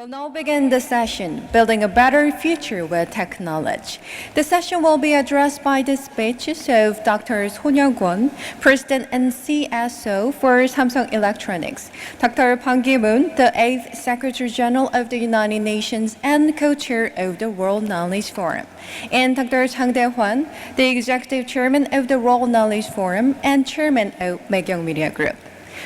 now begin the session, Building a Better Future with Technology. The session will be addressed by the speeches of Dr. Sohn, President and CSO for Samsung Electronics, Dr. Ban Ki-moon, the 8th Secretary General of the United Nations and co-chair of the World Knowledge Forum, and Dr. Chang Dae-whan, the Executive Chairman of the World Knowledge Forum and Chairman of Maekyung Media Group.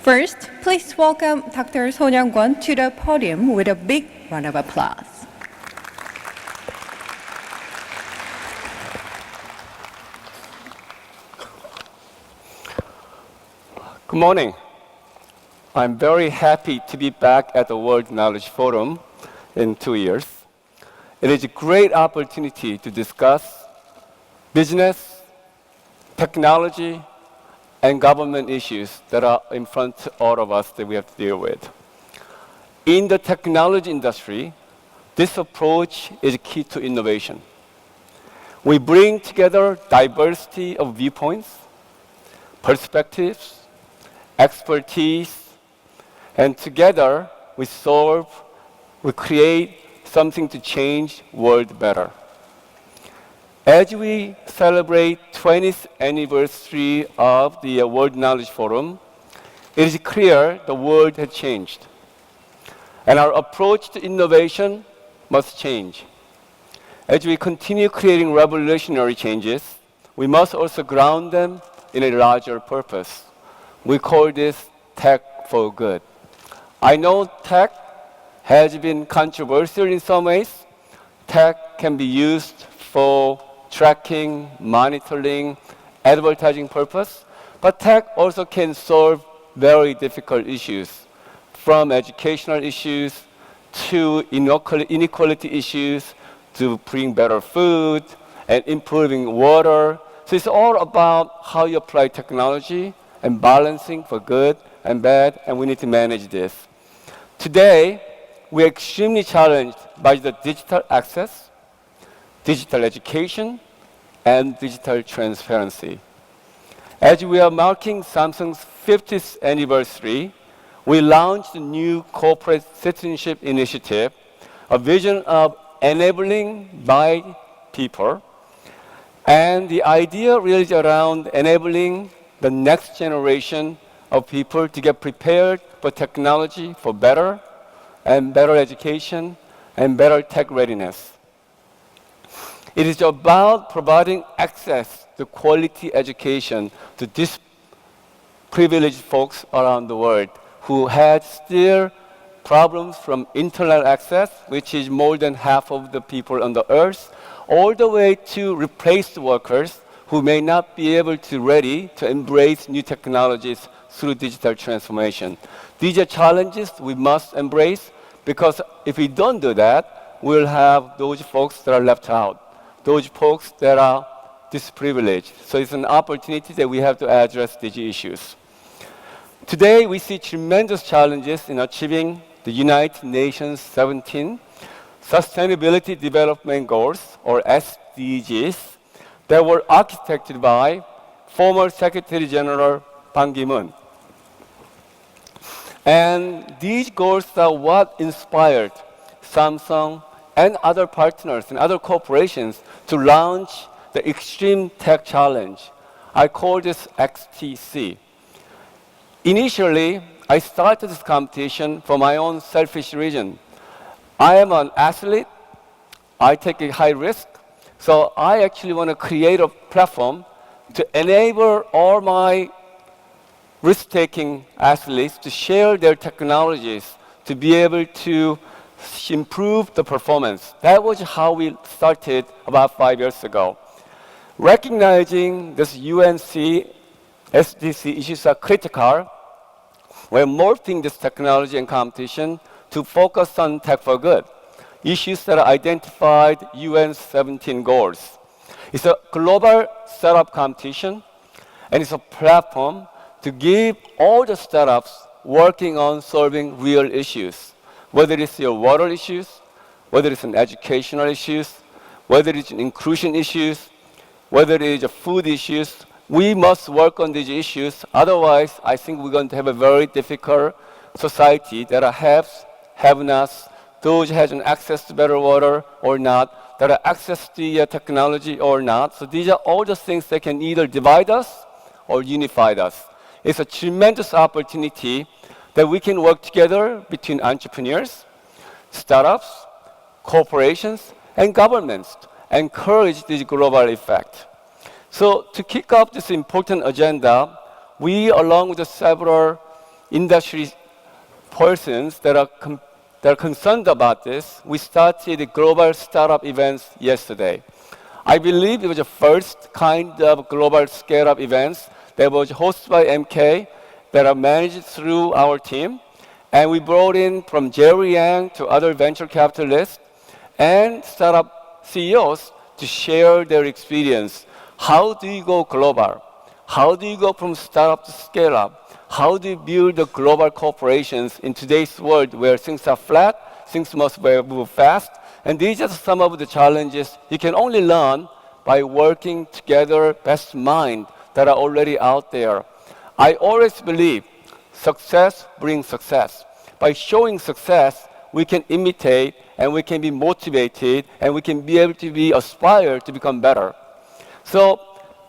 First, please welcome Dr. Sohn to the podium with a big round of applause. Good morning. I'm very happy to be back at the World Knowledge Forum in 2 years. It is a great opportunity to discuss business, technology, and government issues that are in front of all of us that we have to deal with. In the technology industry, this approach is key to innovation. We bring together diversity of viewpoints, perspectives, expertise, and together we create something to change the world better. As we celebrate 20th anniversary of the World Knowledge Forum, it is clear the world has changed. And our approach to innovation must change. As we continue creating revolutionary changes, we must also ground them in a larger purpose. We call this tech for good. I know tech has been controversial in some ways. Tech can be used for tracking, monitoring, advertising purpose, but tech also can solve very difficult issues, from educational issues to inequality issues, to bring better food and improving water. So it's all about how you apply technology and balancing for good and bad, and we need to manage this. Today, we're extremely challenged by the digital access, digital education, and digital transparency. As we are marking Samsung's 50th anniversary, we launched a new corporate citizenship initiative, a vision of enabling by people. And the idea really is around enabling the next generation of people to get prepared for technology for better education and better tech readiness. It is about providing access to quality education to disadvantaged folks around the world who had still problems from internet access, which is more than half of the people on the earth, all the way to replaced workers who may not be able to ready to embrace new technologies through digital transformation. These are challenges we must embrace, because if we don't do that, we'll have those folks that are left out, those folks that are disadvantaged. So it's an opportunity that we have to address these issues. Today, we see tremendous challenges in achieving the United Nations 17 Sustainability Development Goals, or SDGs, that were architected by former Secretary General Ban Ki-moon. And these goals are what inspired Samsung and other partners and other corporations to launch the Extreme Tech Challenge. I call this XTC. Initially, I started this competition for my own selfish reason. I am an athlete. I take a high risk. So I actually want to create a platform to enable all my risk-taking athletes to share their technologies to be able to improve the performance. That was how we started about 5 years ago. Recognizing this UNC SDC issues are critical, we're morphing this technology and competition to focus on tech for good, issues that are identified UN 17 goals. It's a global startup competition, and it's a platform to give all the startups working on solving real issues, whether it's your water issues, whether it's an educational issues, whether it's an inclusion issues, whether it's food issues. We must work on these issues. Otherwise, I think we're going to have a very difficult society that are haves, have-nots, those has an access to better water or not, that have access to the technology or not. So these are all the things that can either divide us or unify us. It's a tremendous opportunity that we can work together between entrepreneurs, startups, corporations, and governments to encourage this global effect. So to kick off this important agenda, we, along with the several industry persons that are concerned about this, we started the global startup events yesterday. I believe it was the first kind of global scale-up events that was hosted by MK that are managed through our team. And we brought in from Jerry Yang to other venture capitalists and startup CEOs to share their experience. How do you go global? How do you go from startup to scale up? How do you build the global corporations in today's world where things are flat, things must move fast? And these are some of the challenges you can only learn by working together, best minds that are already out there. I always believe success brings success. By showing success, we can imitate and we can be motivated and we can be able to be aspired to become better. So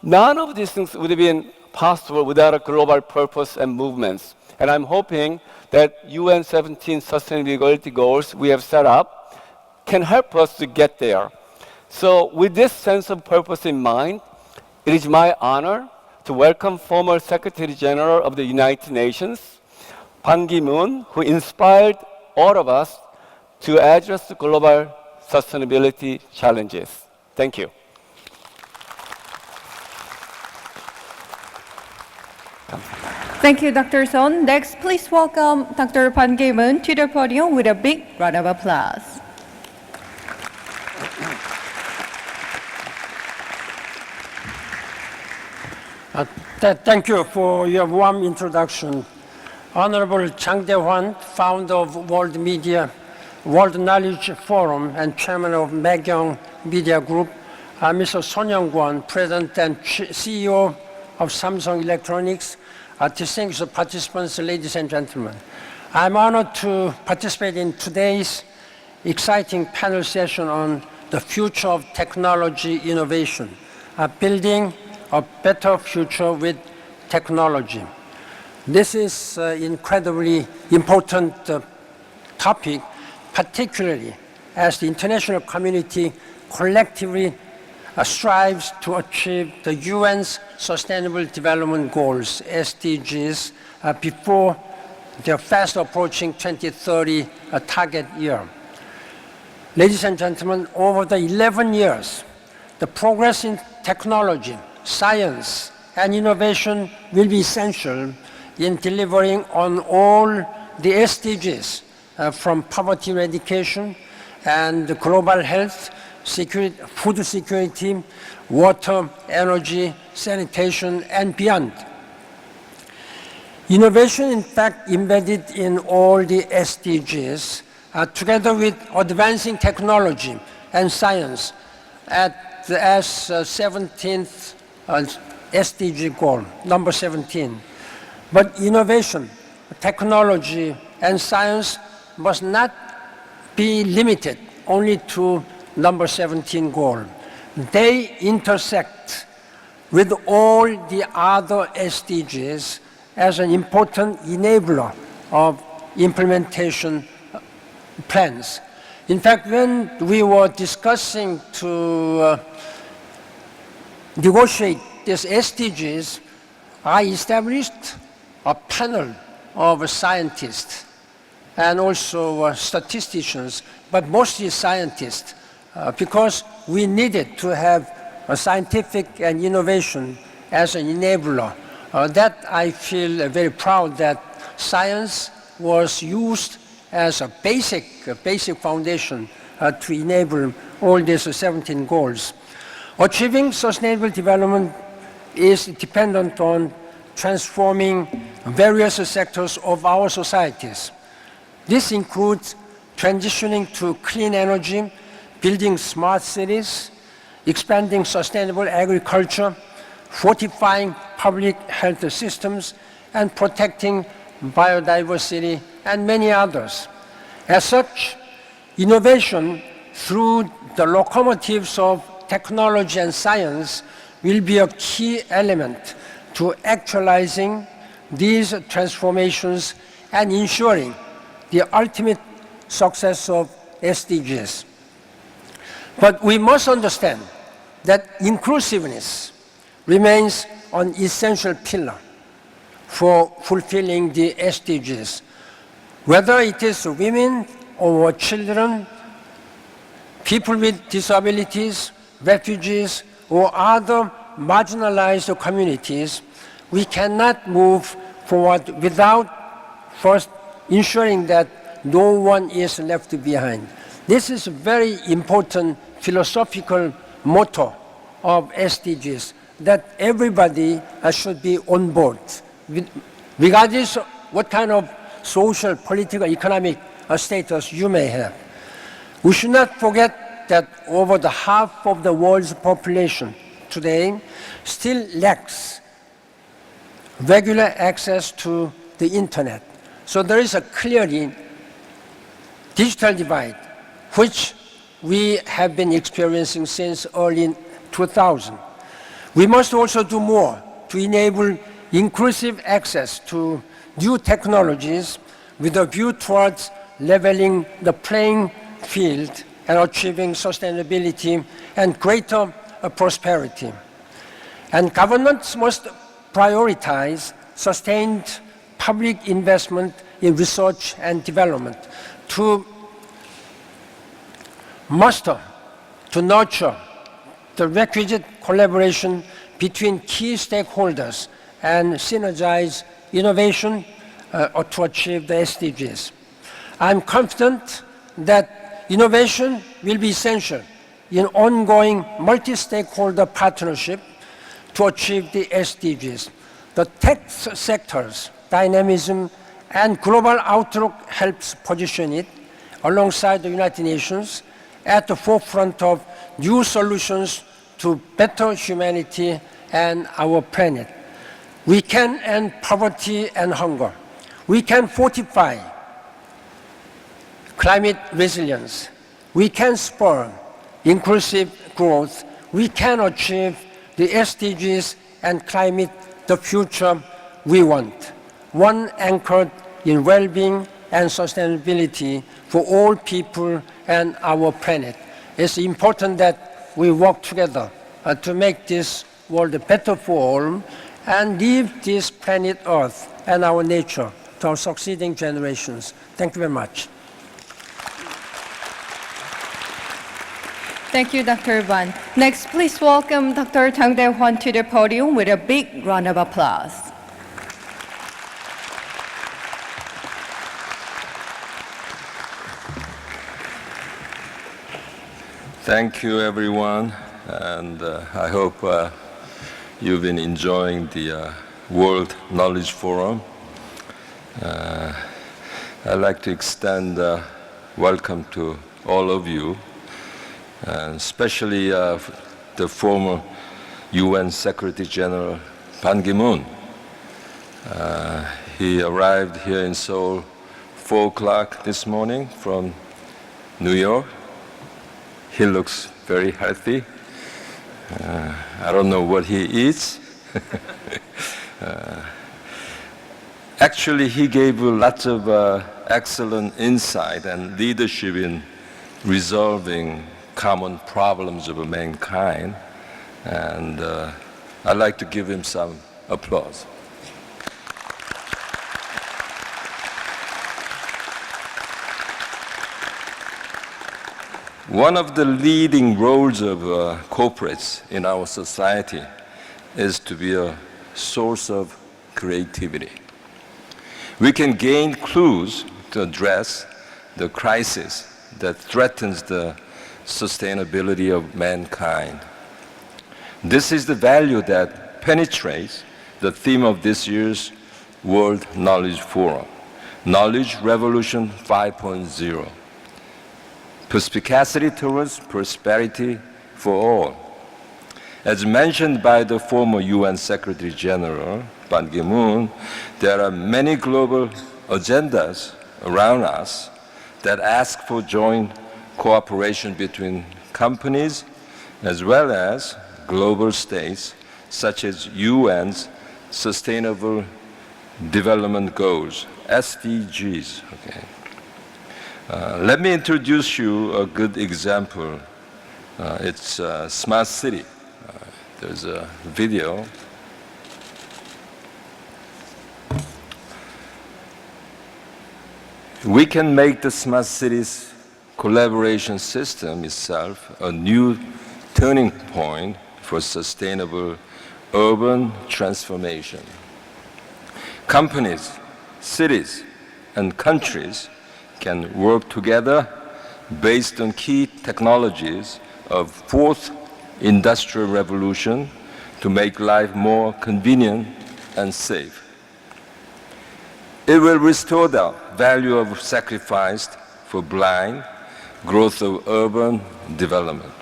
none of these things would have been possible without a global purpose and movements. And I'm hoping that UN 17 sustainability goals we have set up can help us to get there. So with this sense of purpose in mind, it is my honor to welcome former Secretary General of the United Nations, Ban Ki-moon, who inspired all of us to address the global sustainability challenges. Thank you. Thank you, Dr. Sohn. Next, please welcome Dr. Ban Ki-moon to the podium with a big round of applause. Thank you for your warm introduction. Honorable Chang Dae-whan, founder of World Knowledge Forum and chairman of Maekyung Media Group, Mr. Sohn, President and CEO of Samsung Electronics, distinguished participants, ladies and gentlemen. I'm honored to participate in today's exciting panel session on the future of technology innovation, building a better future with technology. This is an incredibly important topic, particularly as the international community collectively strives to achieve the UN's Sustainable Development Goals, SDGs, before their fast approaching 2030 target year. Ladies and gentlemen, over the 11 years, the progress in technology, science, and innovation will be essential in delivering on all the SDGs, from poverty eradication and global health, food security, water, energy, sanitation, and beyond. Innovation, in fact, embedded in all the SDGs, together with advancing technology and science as 17th SDG goal, number 17. But innovation, technology, and science must not be limited only to number 17 goal. They intersect with all the other SDGs as an important enabler of implementation plans. In fact, when we were discussing to negotiate these SDGs, I established a panel of scientists and also statisticians, but mostly scientists, because we needed to have a scientific and innovation as an enabler. That I feel very proud that science was used as a basic foundation to enable all these 17 goals. Achieving sustainable development is dependent on transforming various sectors of our societies. This includes transitioning to clean energy, building smart cities, expanding sustainable agriculture, fortifying public health systems, and protecting biodiversity, and many others. As such, Innovation through the locomotives of technology and science will be a key element to actualizing these transformations and ensuring the ultimate success of SDGs. But we must understand that inclusiveness remains an essential pillar for fulfilling the SDGs. Whether it is women or children, people with disabilities, refugees, or other marginalized communities, we cannot move forward without first ensuring that no one is left behind. This is a very important philosophical motto of SDGs, that everybody should be on board, regardless of what kind of social, political, economic status you may have. We should not forget that over the half of the world's population today still lacks regular access to the internet. So there is a clearly digital divide, which we have been experiencing since early 2000. We must also do more to enable inclusive access to new technologies with a view towards leveling the playing field and achieving sustainability and greater prosperity. And governments must prioritize sustained public investment in research and development to muster, to nurture the requisite collaboration between key stakeholders and synergize innovation to achieve the SDGs. I'm confident that innovation will be essential in ongoing multi-stakeholder partnership to achieve the SDGs. The tech sector's dynamism and global outlook helps position it, alongside the United Nations, at the forefront of new solutions to better humanity and our planet. We can end poverty and hunger. We can fortify climate resilience. We can spur inclusive growth. We can achieve the SDGs and climate the future we want, one anchored in well-being and sustainability for all people and our planet. It's important that we work together to make this world better for all and leave this planet Earth and our nature to our succeeding generations. Thank you very much. Thank you, Dr. Whan. Next, please welcome Dr. Chang Dae-whan to the podium with a big round of applause. Thank you, everyone, and I hope you've been enjoying the World Knowledge Forum. I'd like to extend welcome to all of you, and especially the former UN Secretary General Ban Ki-moon. He arrived here in Seoul 4 o'clock this morning from New York. He looks very healthy. I don't know what he eats. Actually, he gave lots of excellent insight and leadership in resolving common problems of mankind. And I'd like to give him some applause. One of the leading roles of corporates in our society is to be a source of creativity. We can gain clues to address the crisis that threatens the sustainability of mankind. This is the value that penetrates the theme of this year's World Knowledge Forum, Knowledge Revolution 5.0. Perspicacity towards prosperity for all. As mentioned by the former UN Secretary General Ban Ki-moon, there are many global agendas around us that ask for joint cooperation between companies as well as global states, such as UN's Sustainable Development Goals, SDGs. Okay. Let me introduce you a good example. It's smart city. There's a video. We can make the smart cities collaboration system itself a new turning point for sustainable urban transformation. Companies, cities, and countries can work together based on key technologies of fourth industrial revolution to make life more convenient and safe. It will restore the value of sacrifice for blind growth of urban development.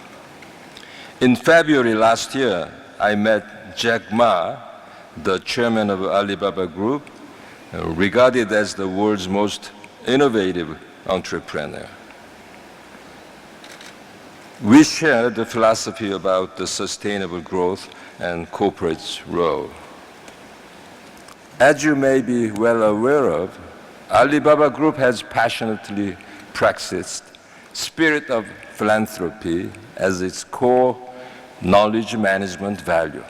In February last year, I met Jack Ma, the chairman of Alibaba Group, regarded as the world's most innovative entrepreneur. We share the philosophy about the sustainable growth and corporate's role. As you may be well aware of, Alibaba Group has passionately practiced spirit of philanthropy as its core knowledge management value.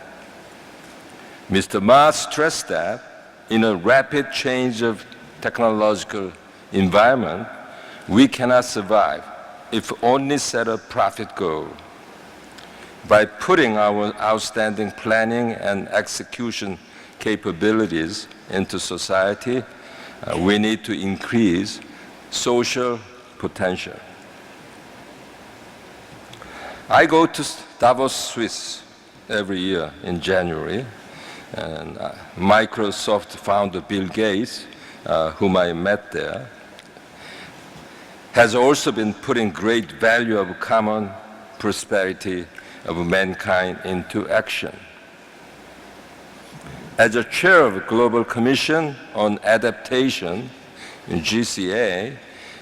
Mr. Ma stressed that in a rapid change of technological environment, we cannot survive if only set a profit goal. By putting our outstanding planning and execution capabilities into society, we need to increase social potential. I go to Davos, Swiss every year in January, and Microsoft founder Bill Gates, whom I met there, has also been putting great value of common prosperity of mankind into action. As a chair of the Global Commission on Adaptation in GCA,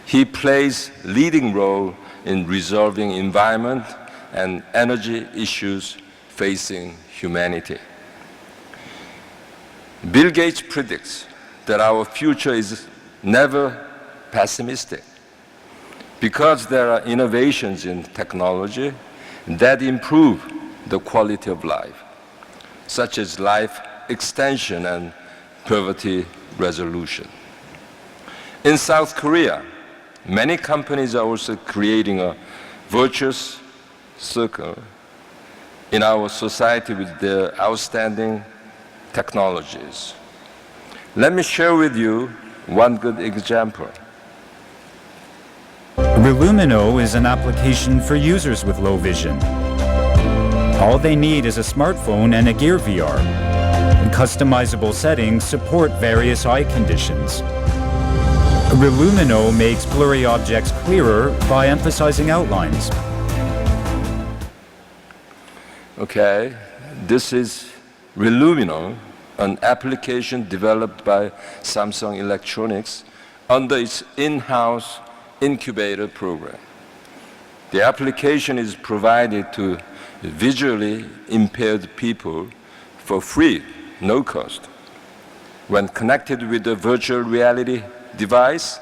he plays leading role in resolving environment and energy issues facing humanity. Bill Gates predicts that our future is never pessimistic because there are innovations in technology that improve the quality of life, such as life extension and poverty resolution. In South Korea, many companies are also creating a virtuous circle in our society with their outstanding technologies. Let me share with you one good example. Relumino is an application for users with low vision. All they need is a smartphone and a Gear VR. And customizable settings support various eye conditions. Relumino makes blurry objects clearer by emphasizing outlines. Okay, this is Relumino, an application developed by Samsung Electronics under its in-house incubator program. The application is provided to visually impaired people for free, no cost. When connected with a virtual reality device,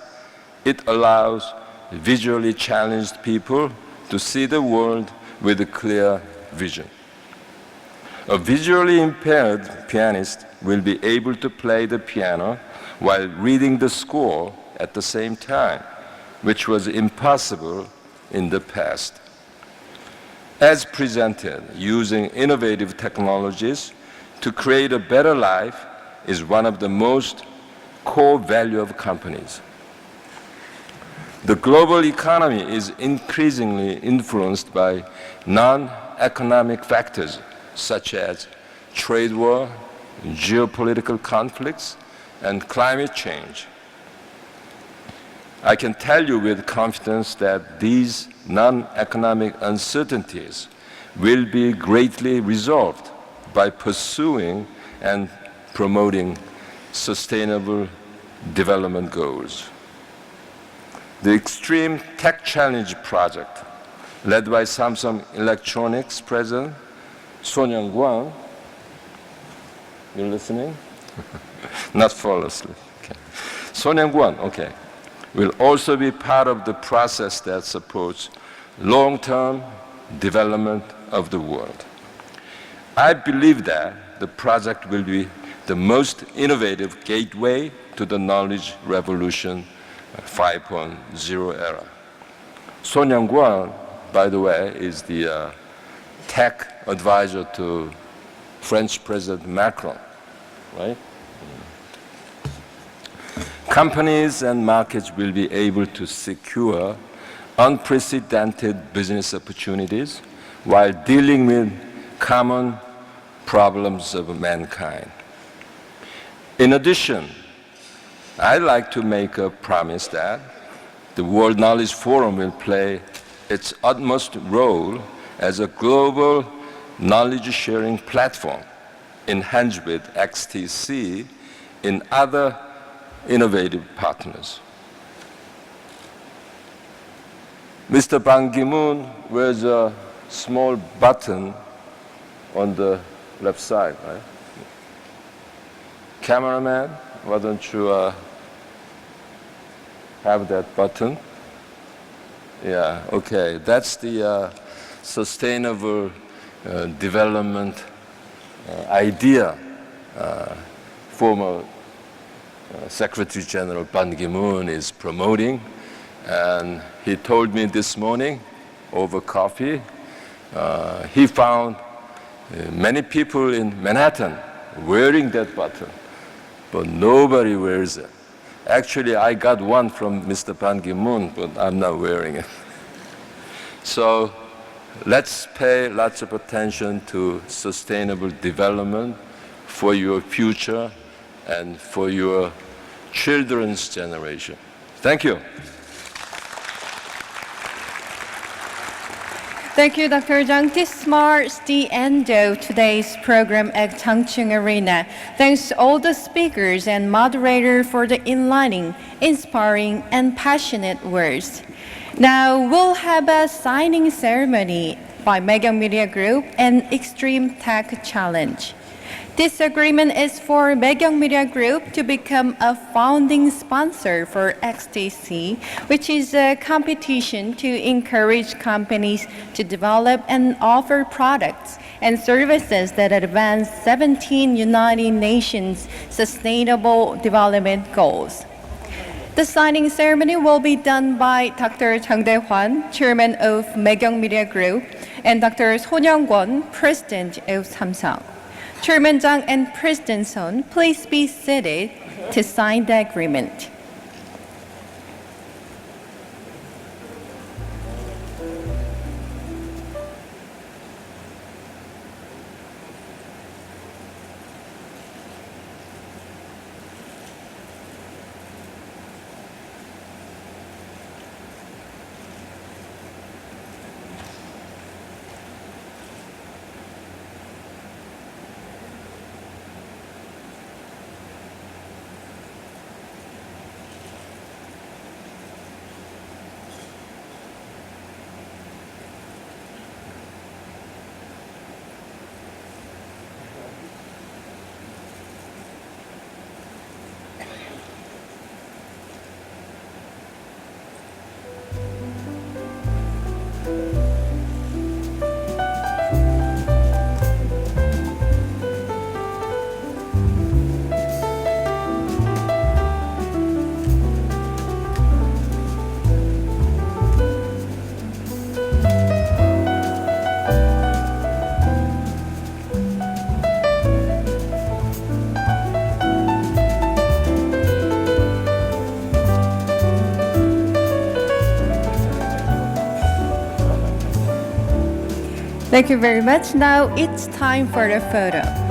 it allows visually challenged people to see the world with a clear vision. A visually impaired pianist will be able to play the piano while reading the score at the same time, which was impossible in the past. As presented, using innovative technologies to create a better life is one of the most core value of companies. The global economy is increasingly influenced by non-economic factors such as trade war, geopolitical conflicts, and climate change. I can tell you with confidence that these non-economic uncertainties will be greatly resolved by pursuing and promoting sustainable development goals. The Extreme Tech Challenge project, led by Samsung Electronics President Sohn, you're listening? Not fall asleep. Okay. Sohn, okay, will also be part of the process that supports long-term development of the world. I believe that the project will be the most innovative gateway to the knowledge revolution 5.0 era. Sohn Young-kwon, by the way, is the tech advisor to French President Macron, right? Companies and markets will be able to secure unprecedented business opportunities while dealing with common problems of mankind. In addition, I'd like to make a promise that the World Knowledge Forum will play its utmost role as a global knowledge-sharing platform enhanced with XTC in other innovative partners. Mr. Ban Ki-moon wears a small button on the left side, right? Cameraman, why don't you have that button? Yeah, okay. That's the sustainable development idea former Secretary General Ban Ki-moon is promoting. And he told me this morning over coffee, he found many people in Manhattan wearing that button, but nobody wears it. Actually, I got one from Mr. Ban Ki-moon, but I'm not wearing it. So let's pay lots of attention to sustainable development for your future and for your children's generation. Thank you. Thank you, Dr. Jang. This marks the end of today's program at Changchung Arena. Thanks to all the speakers and moderator for the enlightening, inspiring, and passionate words. Now we'll have a signing ceremony by Maekyung Media Group and Extreme Tech Challenge. This agreement is for Maekyung Media Group to become a founding sponsor for XTC, which is a competition to encourage companies to develop and offer products and services that advance 17 United Nations Sustainable Development Goals. The signing ceremony will be done by Dr. Chang Dae-whan, Chairman of Maekyung Media Group, and Dr. Sohn Young-kwon, President of Samsung. Chairman Jang and President Sohn, please be seated to sign the agreement. Thank you very much. Now it's time for the photo.